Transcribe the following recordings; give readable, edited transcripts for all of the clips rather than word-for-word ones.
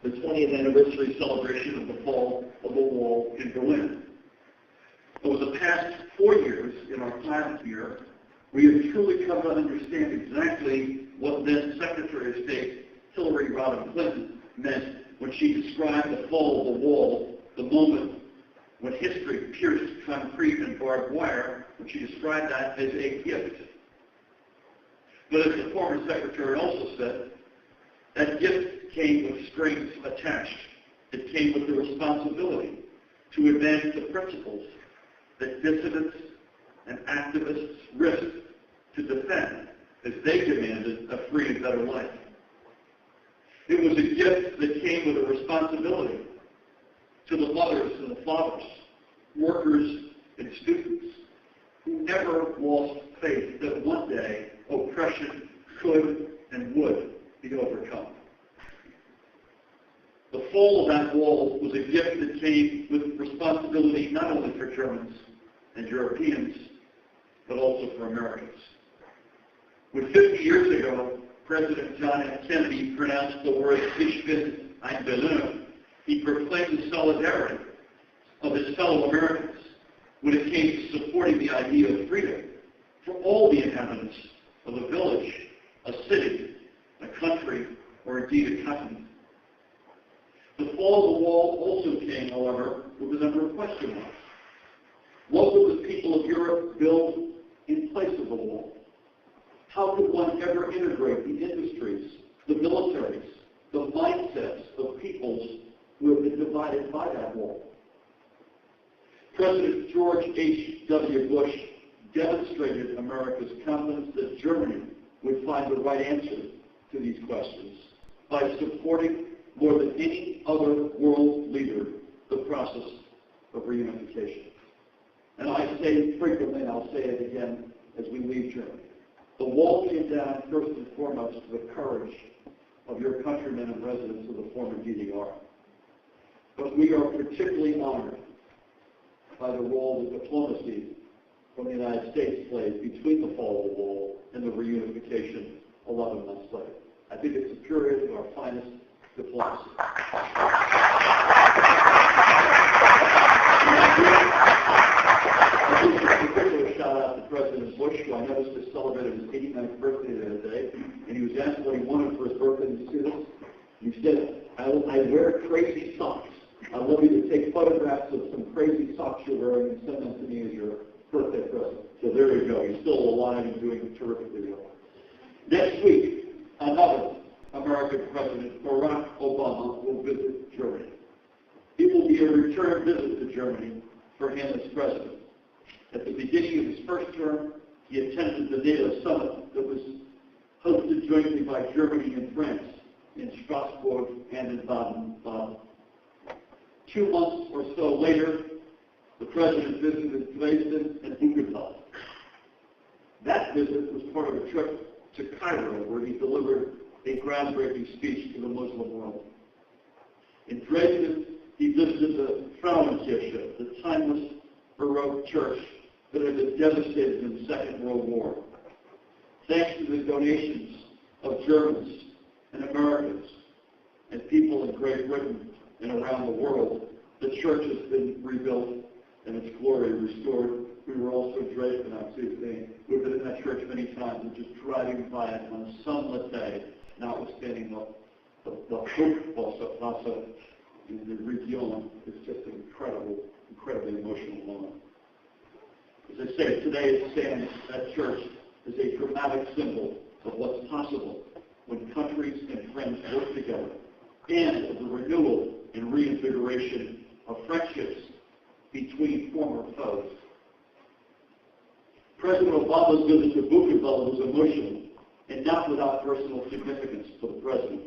the 20th anniversary celebration of the fall of the wall in Berlin. Over the past 4 years in our time here, we have truly come to understand exactly what then Secretary of State Hillary Rodham Clinton meant when she described the fall of the wall, the moment when history pierced concrete and barbed wire, when she described that as a gift. But as the former secretary also said, that gift came with strings attached. It came with the responsibility to advance the principles that dissidents and activists risked to defend as they demanded a free and better life. It was a gift that came with a responsibility to the mothers and the fathers, workers and students, who never lost faith that one day oppression could and would be overcome. The fall of that wall was a gift that came with responsibility not only for Germans and Europeans, but also for Americans. When 50 years ago, President John F. Kennedy pronounced the words Ich bin ein Berliner, he proclaimed the solidarity of his fellow Americans when it came to supporting the idea of freedom for all the inhabitants of a village, a city, a country, or indeed a continent. The fall of the wall also came, however, with a number of question marks. What would the people of Europe build in place of the wall? How could one ever integrate the industries, the militaries, the mindsets of peoples who have been divided by that wall? President George H.W. Bush demonstrated America's confidence that Germany would find the right answer to these questions by supporting more than any other world leader the process of reunification. And I say frequently, and I'll say it again as we leave Germany, the wall came down first and foremost to the courage of your countrymen and residents of the former DDR. But we are particularly honored by the role that diplomacy from the United States played between the fall of the wall and the reunification 11 months later. I think it's superior to our finest diplomacy. I think a particular shout out to President Bush, who I noticed just celebrated his 89th birthday the other day, and he was asked what he wanted for his birthday. Did you see this? He said, I wear crazy socks. I want you to take photographs of some crazy socks you're wearing and send them to me as your birthday present. So there you go. He's still alive and doing terrifically well. Next week, another American President, Barack Obama, will visit Germany. It will be a return visit to Germany for him as president. At the beginning of his first term, he attended the NATO summit that was hosted jointly by Germany and France in Strasbourg and in Baden-Baden. 2 months or so later, the president visited Dresden and Bucerius. That visit was part of a trip to Cairo, where he delivered a groundbreaking speech to the Muslim world. In Dresden, he visited the Frauenkirche, the timeless Baroque church that had been devastated in the Second World War. Thanks to the donations of Germans and Americans and people in Great Britain and around the world, the church has been rebuilt and its glory restored. We were also in Dresden on Tuesday. We've been in that church many times and just driving by it on a sunlit day, notwithstanding the Hochwasser in the region. It's just an incredibly emotional moment. As I say, today it stands, that church, as a dramatic symbol of what's possible when countries and friends work together, and of the renewal and reinvigoration of friendships between former foes. President Obama's visit to Bucerius was emotional, and not without personal significance for the president,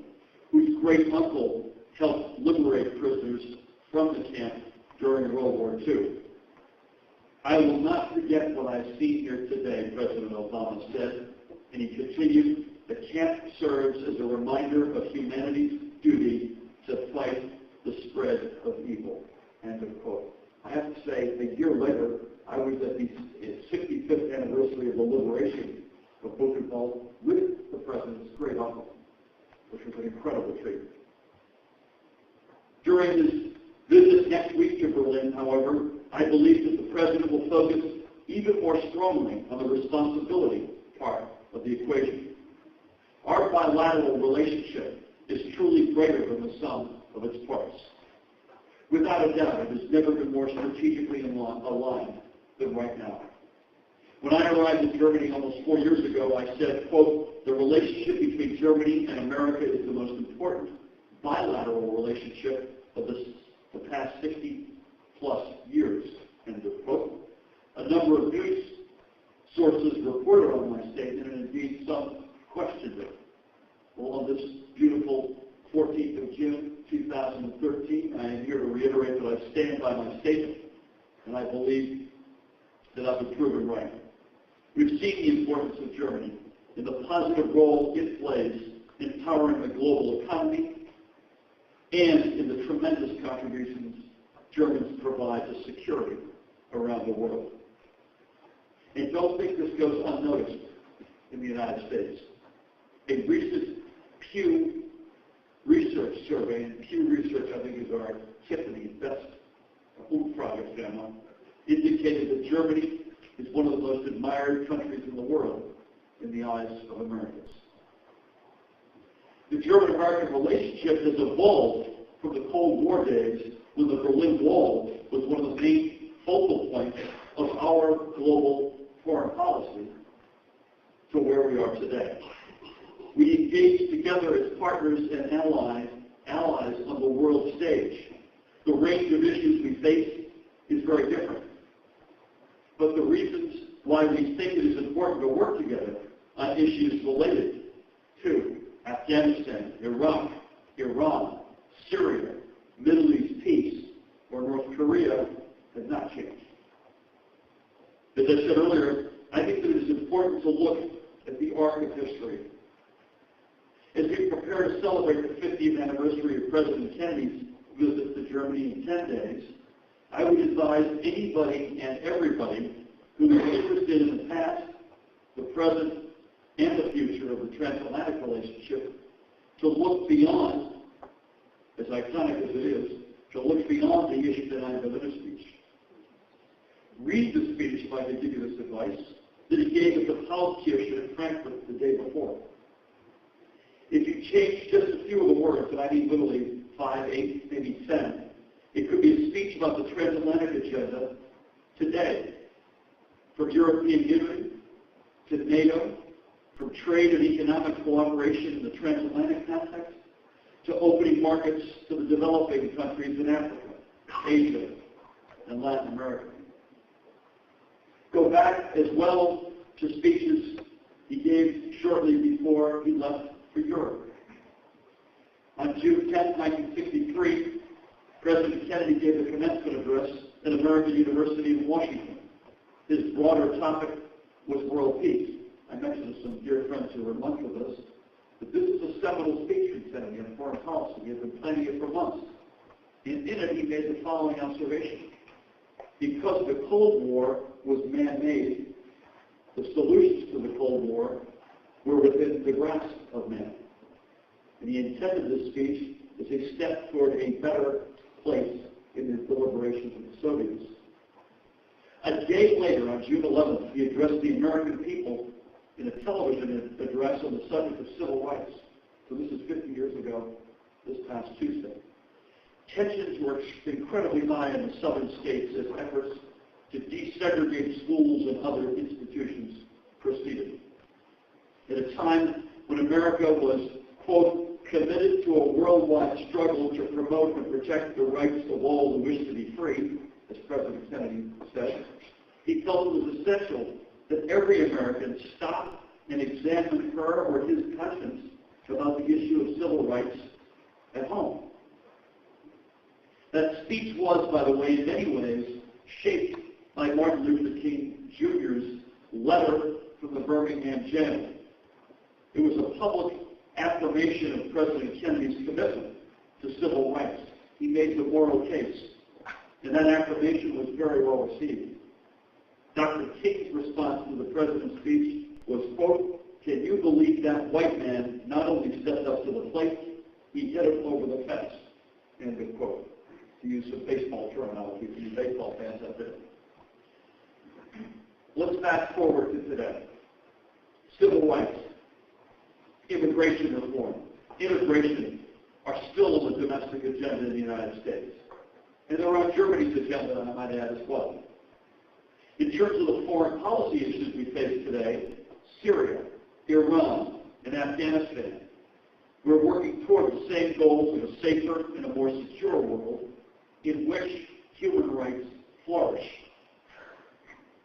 whose great uncle helped liberate prisoners from the camp during World War II. I will not forget what I've seen here today, President Obama said, and he continued, the camp serves as a reminder of humanity's duty to fight the spread of evil. End of quote. I have to say, a year later, I was at the 65th anniversary of the liberation of Bucerius with the president's great uncle, which was an incredible treatment. During his visit next week to Berlin, however, I believe that the President will focus even more strongly on the responsibility part of the equation. Our bilateral relationship is truly greater than the sum of its parts. Without a doubt, it has never been more strategically aligned than right now. When I arrived in Germany almost 4 years ago, I said, quote, "The relationship between Germany and America is the most important bilateral relationship of the past 60-plus years," end of quote. A number of news sources reported on my statement, and indeed some questioned it. Well, on this beautiful 14th of June, 2013, I am here to reiterate that I stand by my statement, and I believe that I've been proven right. We've seen the importance of Germany and the positive role it plays in powering the global economy and in the tremendous contributions Germans provide to security around the world. And don't think this goes unnoticed in the United States. A recent Pew Research survey, and Pew Research I think is our Tiffany best project family, indicated that Germany is one of the most admired countries in the world in the eyes of Americans. The German-American relationship has evolved from the Cold War days when the Berlin Wall was one of the main focal points of our global foreign policy to where we are today. We engage together as partners and allies on the world stage. The range of issues we face is very different. But the reasons why we think it is important to work together on issues related to Afghanistan, Iraq, Iran, Syria, Middle East peace, or North Korea has not changed. As I said earlier, I think that it is important to look at the arc of history. As we prepare to celebrate the 50th anniversary of President Kennedy's visit to Germany in 10 days, I would advise anybody and everybody who is interested in the past, the present, and the future of the transatlantic relationship to look beyond, as iconic as it is, to look beyond the Uschchihoffmann speech. Read the speech, if I could give you this advice, that he gave at the Paulskirche in Frankfurt the day before. If you change just a few of the words, and I mean literally 5, 8, maybe 10, it could be a speech about the transatlantic agenda today, from European Union to NATO, from trade and economic cooperation in the transatlantic context, to opening markets to the developing countries in Africa, Asia, and Latin America. Go back as well to speeches he gave shortly before he left for Europe. On June 10, 1963, President Kennedy gave a commencement address at American University in Washington. His broader topic was world peace. I mentioned to some dear friends who were at lunch with us that this is a seminal speech from Kennedy on foreign policy. He had been planning it for months. And in it, he made the following observation. Because the Cold War was man-made, the solutions to the Cold War were within the grasp of man. And he intended this speech as a step toward a better place in the deliberations of the Soviets. A day later, on June 11th, he addressed the American people in a television address on the subject of civil rights. So this is 50 years ago, this past Tuesday. Tensions were incredibly high in the southern states as efforts to desegregate schools and other institutions proceeded. At a time when America was, quote, committed to a worldwide struggle to promote and protect the rights of all who wish to be free, as President Kennedy said, he felt it was essential that every American stop and examine her or his conscience about the issue of civil rights at home. That speech was, by the way, in many ways, shaped by Martin Luther King Jr.'s letter from the Birmingham jail. It was a public affirmation of President Kennedy's commitment to civil rights. He made the moral case, and that affirmation was very well received. Dr. King's response to the President's speech was, quote, "Can you believe that white man not only stepped up to the plate, he hit him over the fence," End of quote. To use some baseball terminology for you baseball fans out there. Let's fast forward to today. Civil rights, immigration reform. Immigration are still on the domestic agenda in the United States. And they're on Germany's agenda, I might add, as well. In terms of the foreign policy issues we face today, Syria, Iran, and Afghanistan, we're working toward the same goals of a safer and a more secure world in which human rights flourish.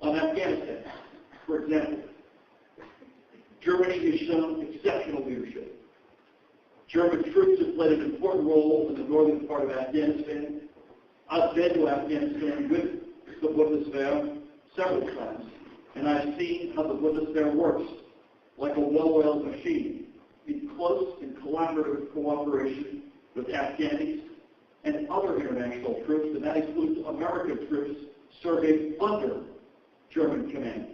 On Afghanistan, for example, Germany has shown exceptional leadership. German troops have played an important role in the northern part of Afghanistan. I've been to Afghanistan with the Bundeswehr several times, and I've seen how the Bundeswehr works like a well-oiled machine in close and collaborative cooperation with Afghanis and other international troops, and that includes American troops serving under German command.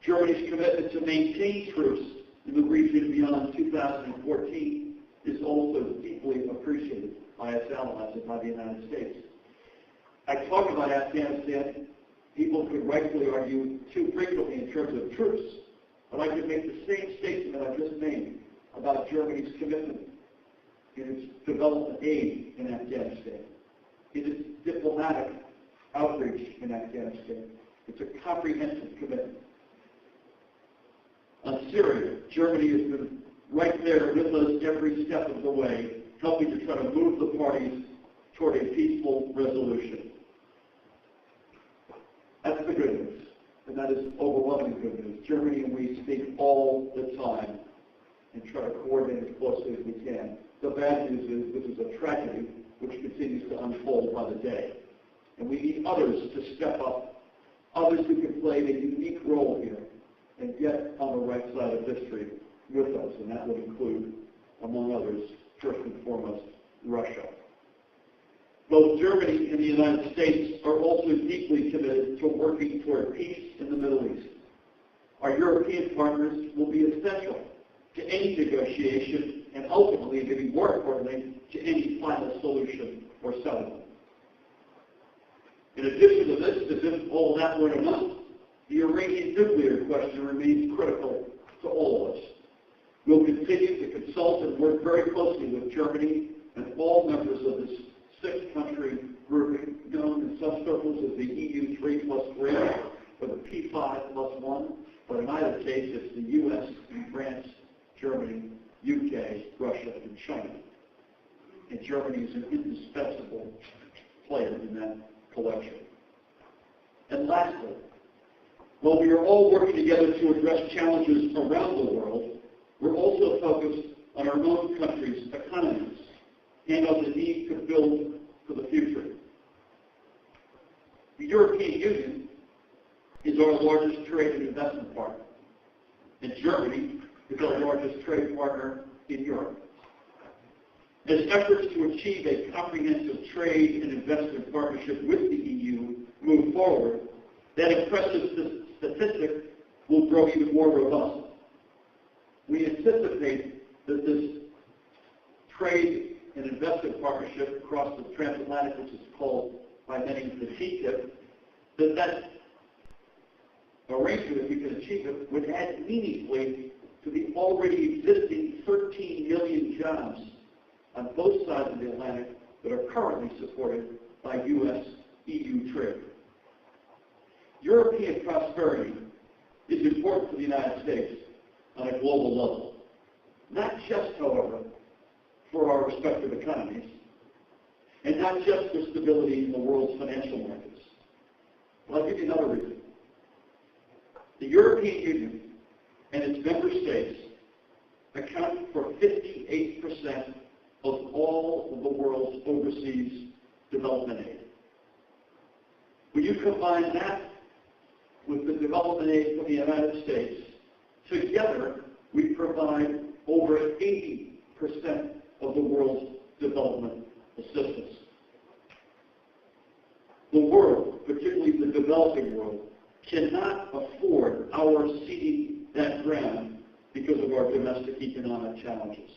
Germany's commitment to maintain troops in the region beyond 2014 is also deeply appreciated by its allies and by the United States. I talk about Afghanistan, people could rightfully argue too frequently in terms of troops, but I could make the same statement I just made about Germany's commitment in its development aid in Afghanistan, in its diplomatic outreach in Afghanistan. It's a comprehensive commitment. On Syria, Germany has been right there with us every step of the way, helping to try to move the parties toward a peaceful resolution. That's the good news, and that is overwhelming good news. Germany and we speak all the time and try to coordinate as closely as we can. The bad news is this is a tragedy which continues to unfold by the day. And we need others to step up, others who can play a unique role here and get on the right side of history with us. And that would include, among others, first and foremost, Russia. Both Germany and the United States are also deeply committed to working toward peace in the Middle East. Our European partners will be essential to any negotiation and ultimately, maybe more importantly, to any final solution or settlement. In addition to this, as if all that weren't enough, the Iranian nuclear question remains critical to all of us. We'll continue to consult and work very closely with Germany and all members of this six-country grouping, known in some circles as the EU 3+3, or the P5+1, but in either case, it's the U.S., France, Germany, UK, Russia, and China. And Germany is an indispensable player in that collection. And lastly, while we are all working together to address challenges around the world, we're also focused on our own country's economies and on the need to build for the future. The European Union is our largest trade and investment partner, and Germany is our largest trade partner in Europe. As efforts to achieve a comprehensive trade and investment partnership with the EU move forward, that impressive statistic will grow even more robust. We anticipate that this trade and investment partnership across the transatlantic, which is called by many the TTIP, that arrangement, if we can achieve it, would add meaningfully to the already existing 13 million jobs on both sides of the Atlantic that are currently supported by U.S.-EU trade. European prosperity is important for the United States on a global level, not just, however, for our respective economies, and not just for stability in the world's financial markets. But I'll give you another reason. The European Union and its member states account for 58% of all of the world's overseas development aid. When you combine that with the development aid from the United States, together we provide over 80% of the world's development assistance. The world, particularly the developing world, cannot afford our ceding that ground because of our domestic economic challenges.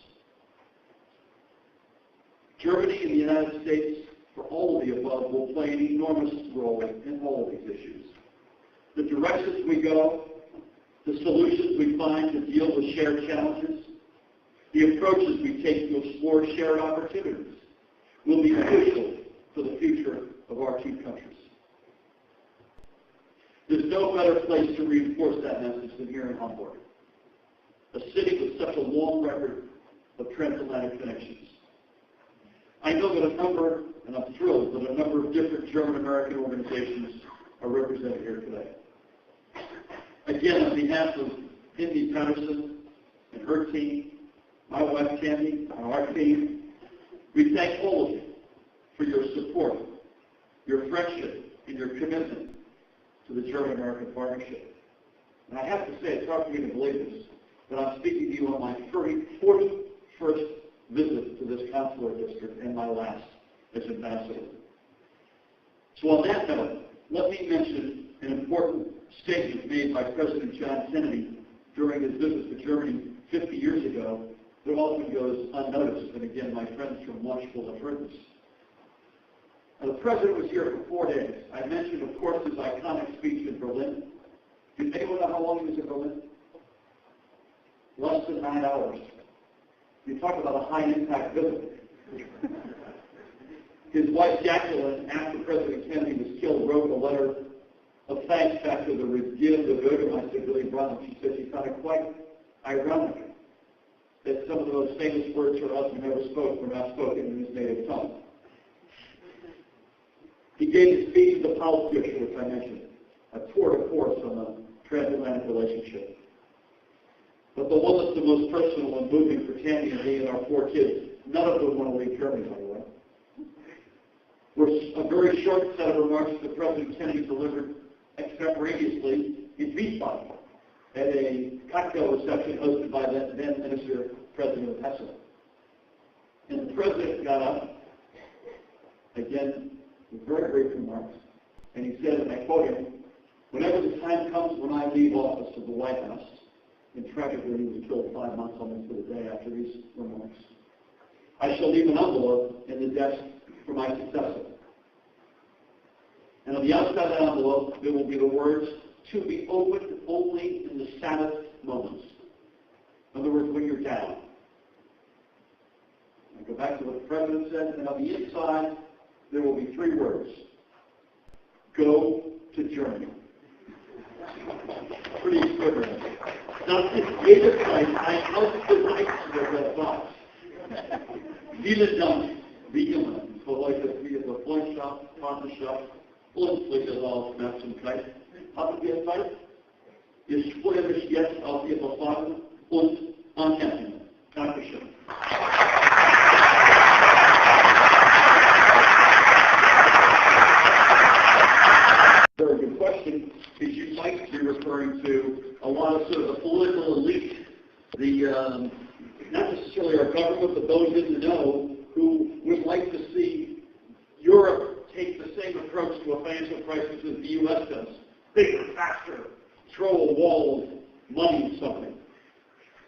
Germany and the United States, for all of the above, will play an enormous role in all of these issues. The directions we go, the solutions we find to deal with shared challenges, the approaches we take to explore shared opportunities will be crucial for the future of our two countries. There's no better place to reinforce that message than here in Hamburg, a city with such a long record of transatlantic connections. I know that and I'm thrilled that a number of different German-American organizations are represented here today. Again, on behalf of Cindy Patterson and her team, my wife Tammy, and our team, we thank all of you for your support, your friendship, and your commitment to the German-American partnership. And I have to say, it's hard for me to believe this, but I'm speaking to you on my 41st visit to this consular district and my last as ambassador. So on that note, let me mention an important statement made by President John Kennedy during his visit to Germany 50 years ago that often goes unnoticed, and again, my friends from lunch will have heard this. Now, the President was here for 4 days. I mentioned, of course, his iconic speech in Berlin. Do anyone know how long he was in Berlin? Less than 9 hours. You talk about a high-impact visit. His wife, Jacqueline, after President Kennedy was killed, wrote a letter of thanks back to the Regierung der Bürgermeister, Billy Brandt. She said she found it quite ironic that some of the most famous words her husband ever spoke were not spoken in his native tongue. He gave his speech to the Politics, which I mentioned, a tour de force on the transatlantic relationship. But the one that's the most personal and moving for Tammy and me and our 4 kids, none of them want to leave Germany, by the way, were a very short set of remarks that President Kennedy delivered extemporaneously in Wiesbaden at a cocktail reception hosted by then Minister President Hesse. And the President got up, again, with very brief remarks, and he said, and I quote him, "Whenever the time comes when I leave office of the White House," and tragically he was killed 5 months almost to the day after these remarks, "I shall leave an envelope in the desk for my successor. And on the outside of that envelope, there will be the words, 'to be opened only in the saddest moments.' In other words, when you're down." I go back to what the President said, and on the inside, there will be 3 words. Go to Germany. Pretty extraordinary. Now, jede Zeit ein ausgezeichnete Box. Vielen Dank, wie immer, für eure Freundschaft, Partnerschaft und für Ihre Aufmerksamkeit. Haben wir Zeit? Ich freue mich jetzt auf Ihre Fragen und Anerkennung. Dankeschön. Very good question, because you might be referring to a lot of sort of the political elite, not necessarily our government, but those in the know who would like to see Europe take the same approach to a financial crisis as the U.S. does. Bigger, faster, throw a wall of money and something.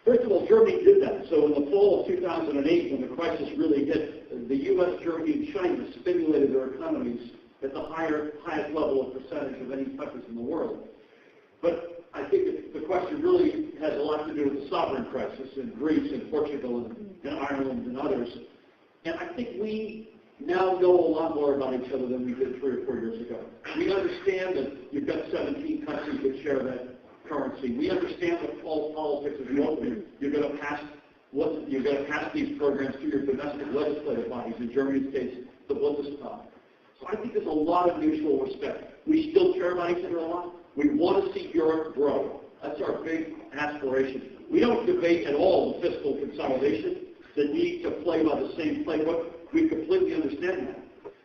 First of all, Germany did that. So in the fall of 2008, when the crisis really hit, the U.S., Germany, and China stimulated their economies at the highest level of percentage of any countries in the world. But I think the question really has a lot to do with the sovereign crisis in Greece and Portugal and Ireland and others. And I think we now know a lot more about each other than we did 3 or 4 years ago. We understand that you've got 17 countries that share that currency. We understand the politics of global. You're going to pass these programs through your domestic legislative bodies. In Germany's case, the Bundestag. So I think there's a lot of mutual respect. We still care about each other a lot. We want to see Europe grow. That's our big aspiration. We don't debate at all the fiscal consolidation, the need to play by the same playbook. We completely understand that.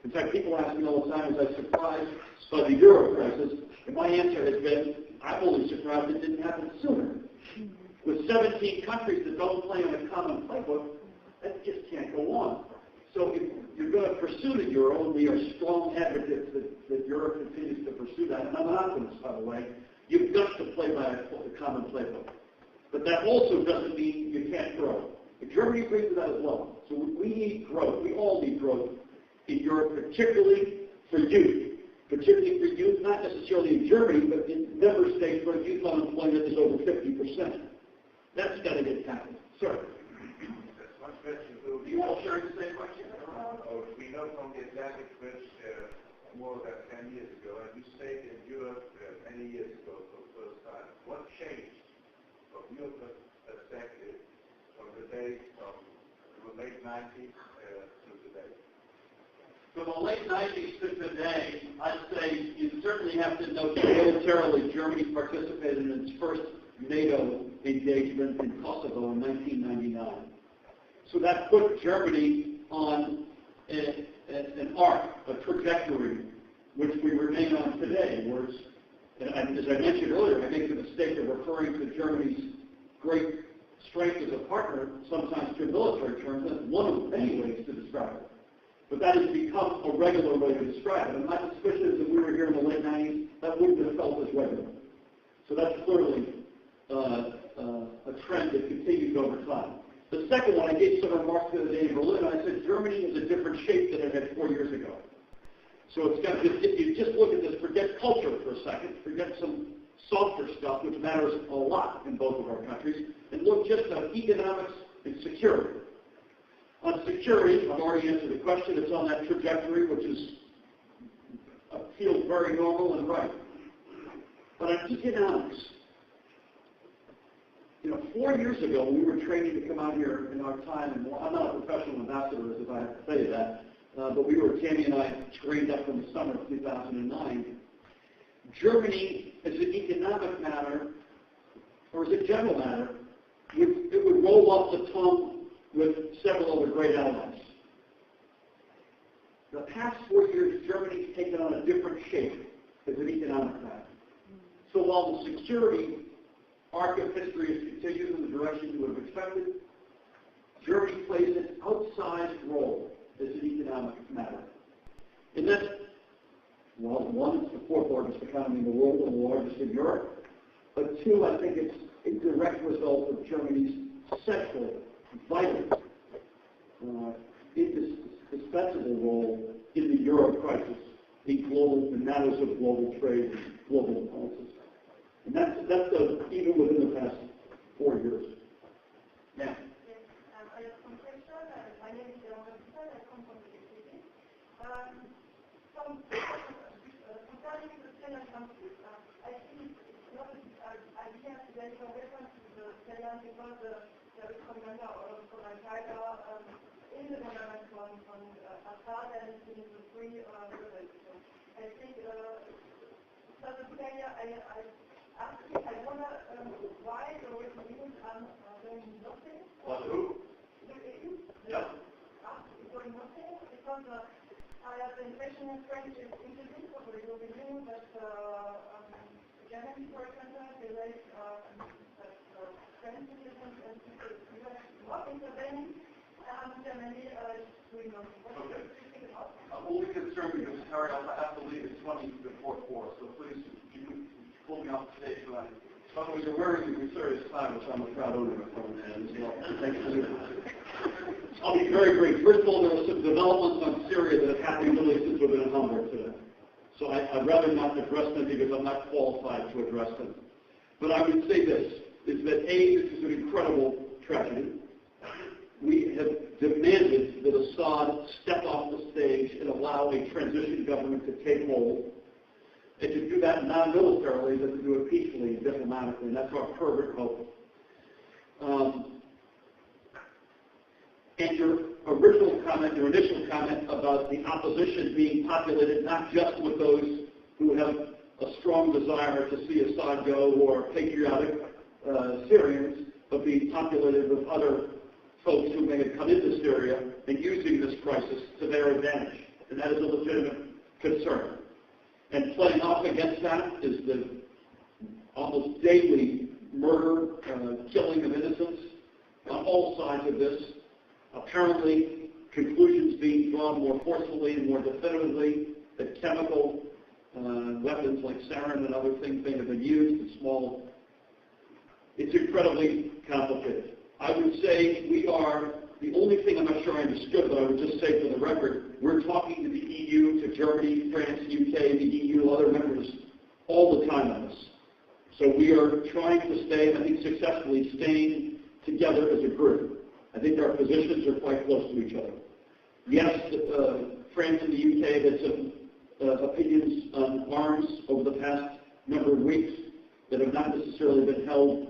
In fact, people ask me all the time, was I surprised by the euro crisis? And my answer has been, I'm only surprised it didn't happen sooner. With 17 countries that don't play on a common playbook, that just can't go on. So if you're going to pursue the euro, and we are strong advocates that Europe continues to pursue that, and I'm an optimist, by the way, you've got to play by a common playbook. But that also doesn't mean you can't grow. Germany agrees with that as well. So we need growth. We all need growth in Europe, particularly for youth. Particularly for youth, not necessarily in Germany, but in member states where youth unemployment is over 50%. That's got to get tackled. Sir? One question. Do you all share the same question? We know from the Atlantic Bridge more than 10 years ago, and you stayed in Europe many years ago for the first time. What changed from your perspective from the days of the late 90s to today? From the late 90s to today, I'd say you certainly have to note that militarily Germany participated in its first NATO engagement in Kosovo in 1999. So that put Germany on an arc, a trajectory, which we remain on today. Whereas, and as I mentioned earlier, I make the mistake of referring to Germany's great strength as a partner, sometimes through military terms. That's one of many ways to describe it. But that has become a regular way to describe it. And my suspicion is if we were here in the late 90s, that wouldn't have felt as regular. So that's clearly a trend that continues over time. The second one, I gave some remarks the other day in Berlin. I said Germany is a different shape than it had 4 years ago. So it's got, if you just look at this, forget culture for a second, forget some softer stuff, which matters a lot in both of our countries, and look just at economics and security. On security, I've already answered the question. It's on that trajectory, which feels very normal and right. But on economics, 4 years ago, we were training to come out here in our time, and I'm not a professional ambassador, if I have to say that, but Tammy and I trained up from the summer of 2009. Germany, as an economic matter, or as a general matter, it would roll off the tongue with several other great allies. The past 4 years, Germany's taken on a different shape as an economic matter. So while the security arc of history has continued in the direction you would have expected, Germany plays an outsized role as an economic matter. And that's, well, one, it's the fourth largest economy in the world and the largest in Europe. But two, I think it's a direct result of Germany's central, vital, indispensable role in the euro crisis, in matters of global trade and global policies. And that's even within the past 4 years. Yeah. Yes, I have some questions. My name is General-Konsulat. I come from the city. Concerning the Syrian conflict, I think it's not an idea to make a reference to the Syrian because there is commander from Al-Qaeda in the government from Assad and in the free rebels. I think it's not a good idea. I wonder why the Europeans are doing nothing. What, who? The EU? Yeah. Doing nothing because I have the impression that French is interested for the European Union, but Germany, for example, they like that French citizens and people not intervening, and Germany is doing nothing. What do you think about? I'm only concerned because, Harry, I have to leave at 20 before 4, so please, you can pull me off the stage tonight. By the way, you're wearing the Bucerius tie, which I'm a proud owner of from as well. Thanks for doing that. I'll be very brief. First of all, there were some developments on Syria that have happened really since we've been in Hamburg today. So I'd rather not address them because I'm not qualified to address them. But I would say this, is that A, this is an incredible tragedy. We have demanded that Assad step off the stage and allow a transition government to take hold. And to do that non-militarily, but to do it peacefully and diplomatically, and that's our fervent hope. And your original comment, your initial comment about the opposition being populated not just with those who have a strong desire to see Assad go or patriotic Syrians, but being populated with other folks who may have come into Syria and using this crisis to their advantage. And that is a legitimate concern. And playing off against that is the almost daily murder, killing of innocents on all sides of this. Apparently, conclusions being drawn more forcefully and more definitively that chemical weapons like sarin and other things may have been used in small. It's incredibly complicated. I would say we are The only thing I'm not sure I understood, but I would just say for the record, we're talking to the EU, to Germany, France, UK, the EU, other members all the time on this. So we are trying to stay, I think successfully, staying together as a group. I think our positions are quite close to each other. Yes, France and the UK had some opinions on arms over the past number of weeks that have not necessarily been held,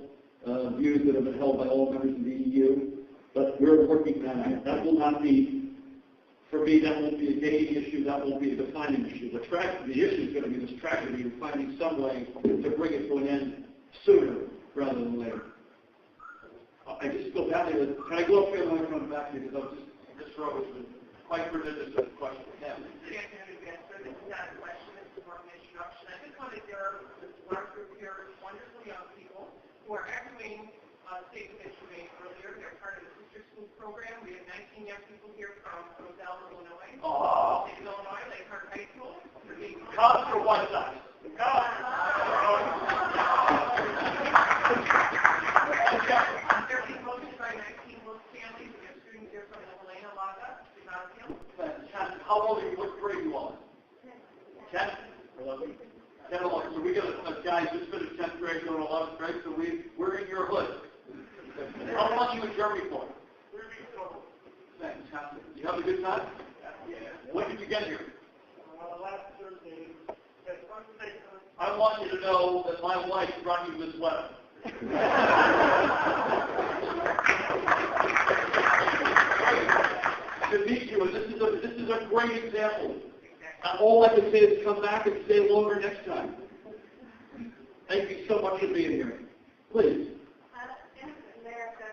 views that have been held by all members of the EU. But we're working on that. That will not be, for me, that won't be a gating issue, that won't be a defining issue. The issue is going to be this tragedy and finding some way to bring it to an end sooner rather than later. I just go back there. Can I go up here and then come back here? Because this row has been quite prodigious with the question. Yeah. This is not a question, it's more of an introduction. I just wanted to hear this large group here of wonderful young people who are echoing statements that you made earlier. They're part of the sister school program. We have 19 young people here from Roselle, Illinois. Oh. In Illinois, Lake Park High School. Cause for one side. They're being hosted by 19 Wilkes families. We have students here from Helena, Laga, Gymnasium. How old are you? What grade are you on? 10? 11? 10, 11. So we got a guy just finished 10th grade, going to 11th grade, so we're in your hood. How long are you in Germany for? 3 weeks total. Fantastic. You have a good time? Yeah. When did you get here? Last Thursday. I want you to know that my wife brought you this letter. To meet you, and this is a great example. All I can say is come back and stay longer next time. Thank you so much for being here. Please. In America, I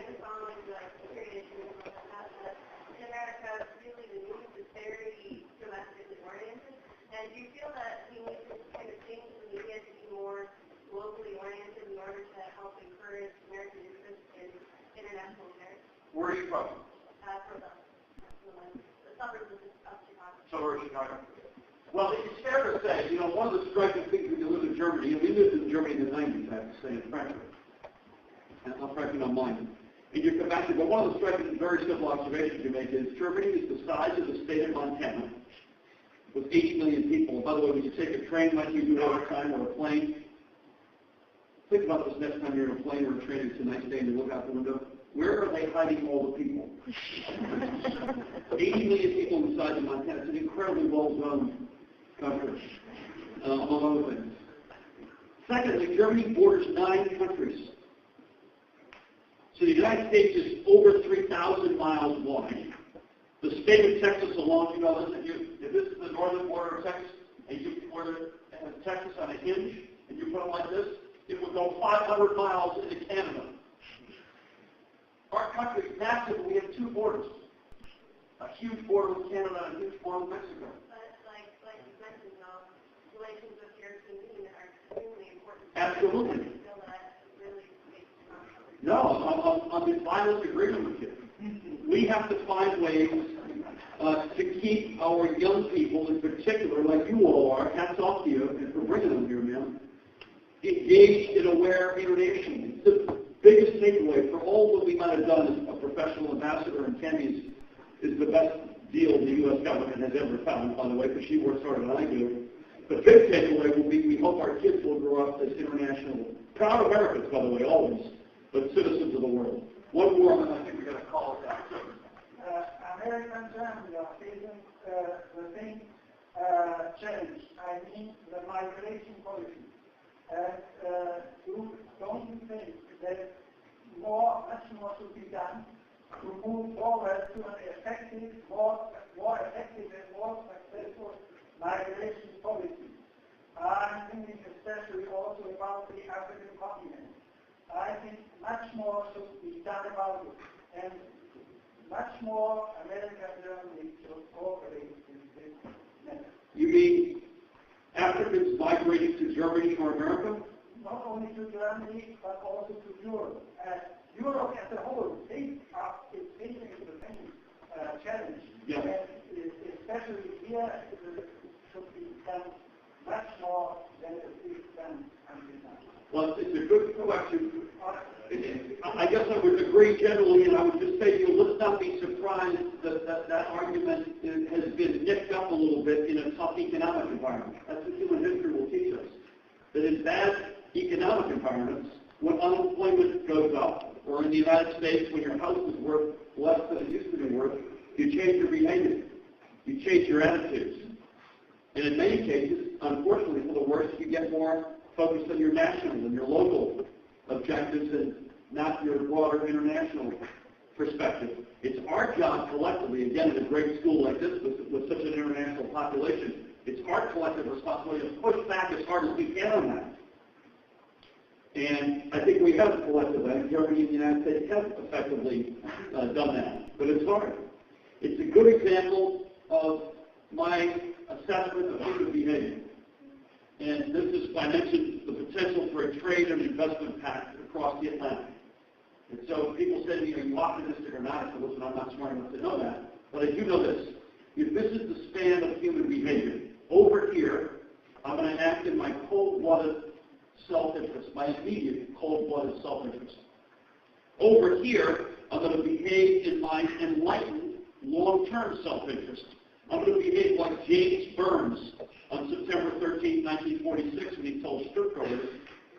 just following the security issues in America, really the news is very domestically oriented. And do you feel that we need to kind of change the media to be more globally oriented in order to help encourage American interest in international affairs? Where are you from? From the suburbs of Chicago. Suburbs of Chicago. Well, it's fair to say, you know, one of the striking things when you live in Germany, and we lived in Germany in the 90s, I have to say, in Frankfurt. And I'm Frankfurt on mine. And you come back to, but one of the striking, very simple observations you make is Germany is the size of the state of Montana, with 80 million people. And by the way, when you take a train like you do all the time, or a plane, think about this next time you're in a plane or a train, it's a nice day and you look out the window. Where are they hiding all the people? 80 million people in the size of Montana. It's an incredibly well-known country, among other things. Secondly, Germany borders 9 countries. So the United States is over 3,000 miles wide. The state of Texas alone, you know, if this is the northern border of Texas, and you border Texas on a hinge, and you put it like this, it would go 500 miles into Canada. Our country is massive. We have 2 borders. A huge border with Canada and a huge border with Mexico. But like you mentioned, relations with the European Union are extremely important. Absolutely. I feel that really makes sense. No, I'm in violent agreement with you. We have to find ways to keep our young people, in particular, like you all are, hats off to you, and for bringing them here, man, engaged and aware internationally. The biggest takeaway for all that we might have done as a professional ambassador, and Tammy is the best deal the U.S. government has ever found, by the way, because she works harder than I do. The big takeaway will be we hope our kids will grow up as international, proud Americans, by the way, always, but citizens of the world. One more, and I think we're going to call it that. American Germany are facing the same challenge. I mean, the migration policy. You don't think that much more should be done to move forward to an effective, more effective and more successful migration policy? I'm thinking especially also about the African continent. I think much more should be done about it, and much more America and Germany should cooperate in this matter. You mean Africans migrating to Germany or America? Not only to Germany, but also to Europe. Europe as a whole is facing the same challenge. Yeah. And especially here, it should be done much more than it is done until now. Well, it's a good question. I guess I would agree generally, and I would just say to you, let's not be surprised that argument has been nicked up a little bit in a tough economic environment. That's what human history will teach us. That in bad economic environments, when unemployment goes up, or in the United States, when your house is worth less than it used to be worth, you change your behavior. You change your attitudes. And in many cases, unfortunately for the worse, you get more focused on your national and your local objectives and not your broader international perspective. It's our job collectively, again, in a great school like this with such an international population, it's our collective responsibility to push back as hard as we can on that. And I think we have collectively, I think Germany and the United States have effectively done that. But it's hard. It's a good example of my assessment of human behavior. And this is, I mentioned the potential for a trade and investment pact across the Atlantic. And so people say to me, are you optimistic or not? I said, listen, I'm not smart enough to know that. But I do know this. If this is the span of human behavior, over here, I'm going to act in my cold-blooded self-interest, my immediate cold-blooded self-interest. Over here, I'm going to behave in my enlightened, long-term self-interest. I'm going to behave like James Burns on September 13, 1946, when he told Stuttgarters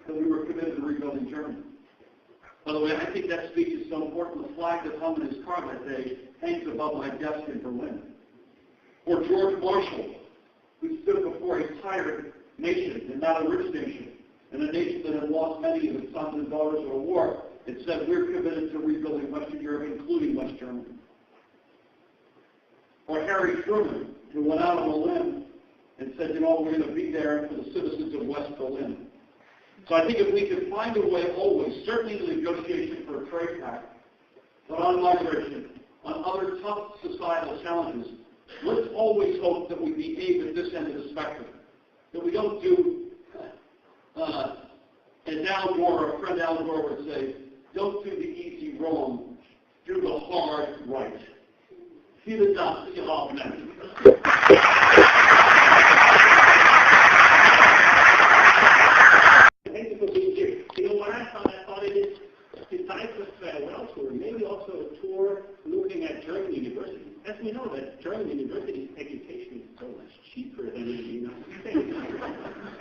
that we were committed to rebuilding Germany. By the way, I think that speech is so important. The flag that hung in his car that day hangs above my desk in Berlin. Or George Marshall, who stood before a tired nation and not a rich nation, and a nation that had lost many of its sons and daughters in a war, and said, we're committed to rebuilding Western Europe, including West Germany. Or Harry Truman, who went out on a limb and said, you know, we're going to be there for the citizens of West Berlin. So I think if we can find a way always, certainly in the negotiation for a trade pact, but on migration, on other tough societal challenges, let's always hope that we behave at this end of the spectrum, that we don't do, as Al Gore, our friend Al Gore would say, don't do the easy wrong, do the hard right. Vielen Dank, UschiHoffmann. Thank you for being here. You know what I thought it is, besides the law tour, maybe also a tour looking at German universities. As we know that German universities' education is so much cheaper than in the United States.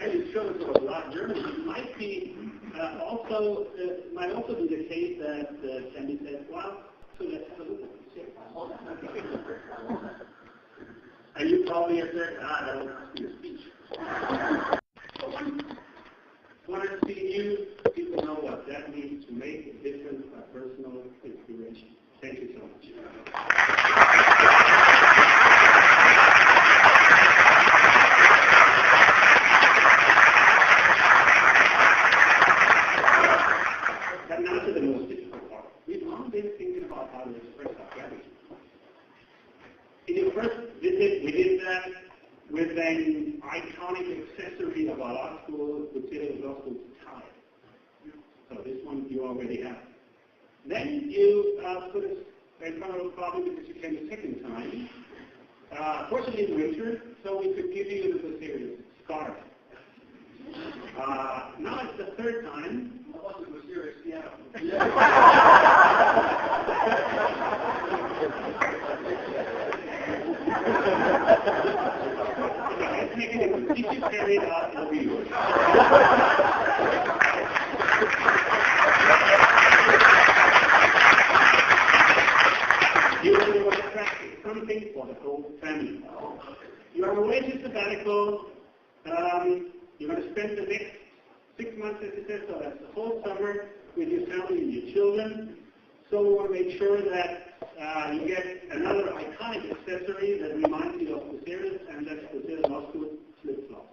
And it shows a lot. Germany might be might also be the case that Sandy said, well, so let's have a look at this. Are you probably a third? That was your speech. Want to see people know what that means to make a difference by personal inspiration. Thank you so much. But now to the most difficult part. We've long been thinking about how to express our gratitude. In your first visit, we did that with an iconic accessory of our law school, Bucerius Law School's tie. So this one you already have. Then you put us in front of a problem because you came the second time. Fortunately in winter, so we could give you the Bucerius scarf. Now it's the third time. I want the Bucerius piano. Let's make it a if you carry it out, it'll be yours. You only want to practice something for the whole family. You're on a way to sabbatical. You're going to spend the next 6 months, as it says, so that's the whole summer with your family and your children. So we want to make sure that you get another iconic accessory that reminds you of Bucerius, and that's Bucerius Law School flip-flops.